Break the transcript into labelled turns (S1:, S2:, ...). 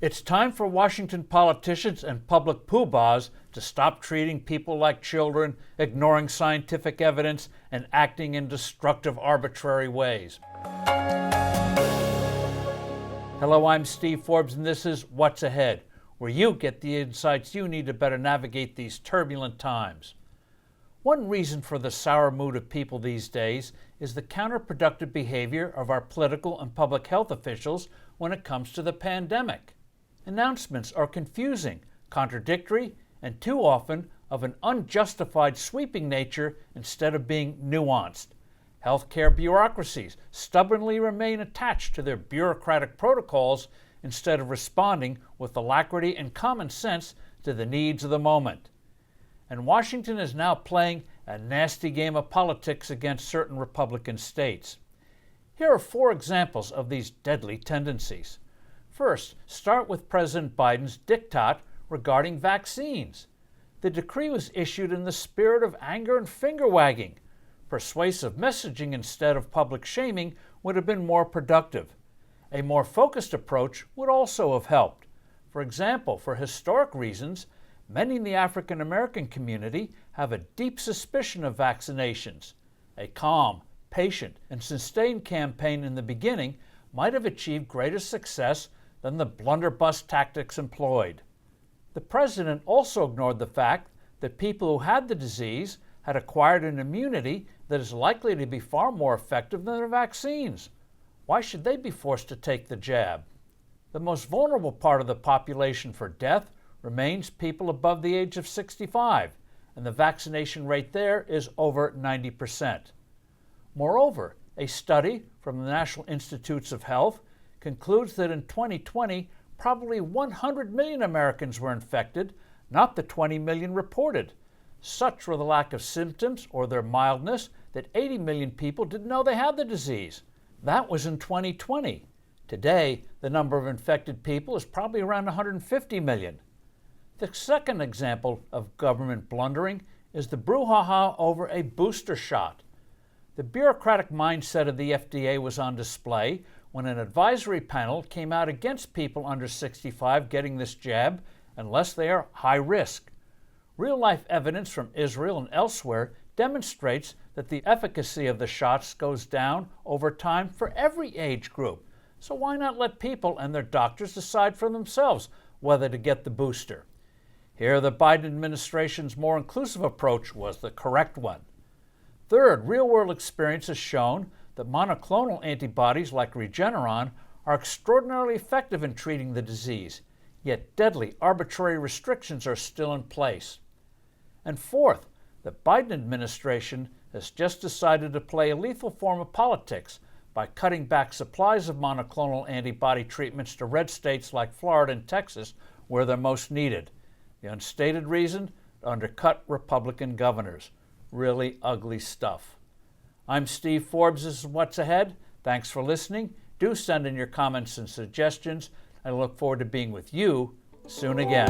S1: It's time for Washington politicians and public poobahs to stop treating people like children, ignoring scientific evidence, and acting in destructive, arbitrary ways. Hello, I'm Steve Forbes, and this is What's Ahead, where you get the insights you need to better navigate these turbulent times. One reason for the sour mood of people these days is the counterproductive behavior of our political and public health officials when it comes to the pandemic. Announcements are confusing, contradictory, and too often of an unjustified sweeping nature instead of being nuanced. Healthcare bureaucracies stubbornly remain attached to their bureaucratic protocols instead of responding with alacrity and common sense to the needs of the moment. And Washington is now playing a nasty game of politics against certain Republican states. Here are 4 examples of these deadly tendencies. First, start with President Biden's dictat regarding vaccines. The decree was issued in the spirit of anger and finger-wagging. Persuasive messaging instead of public shaming would have been more productive. A more focused approach would also have helped. For example, for historic reasons, many in the African American community have a deep suspicion of vaccinations. A calm, patient, and sustained campaign in the beginning might have achieved greater success than the blunderbuss tactics employed. The president also ignored the fact that people who had the disease had acquired an immunity that is likely to be far more effective than their vaccines. Why should they be forced to take the jab? The most vulnerable part of the population for death remains people above the age of 65, and the vaccination rate there is over 90%. Moreover, a study from the National Institutes of Health concludes that in 2020, probably 100 million Americans were infected, not the 20 million reported. Such were the lack of symptoms or their mildness that 80 million people didn't know they had the disease. That was in 2020. Today, the number of infected people is probably around 150 million. The second example of government blundering is the brouhaha over a booster shot. The bureaucratic mindset of the FDA was on display when an advisory panel came out against people under 65 getting this jab unless they are high risk. Real-life evidence from Israel and elsewhere demonstrates that the efficacy of the shots goes down over time for every age group. So why not let people and their doctors decide for themselves whether to get the booster? Here, the Biden administration's more inclusive approach was the correct one. Third, real-world experience has shown that monoclonal antibodies like Regeneron are extraordinarily effective in treating the disease, yet deadly, arbitrary restrictions are still in place. And fourth, the Biden administration has just decided to play a lethal form of politics by cutting back supplies of monoclonal antibody treatments to red states like Florida and Texas where they're most needed. The unstated reason? To undercut Republican governors. Really ugly stuff. I'm Steve Forbes. This is What's Ahead. Thanks for listening. Do send in your comments and suggestions. I look forward to being with you soon again.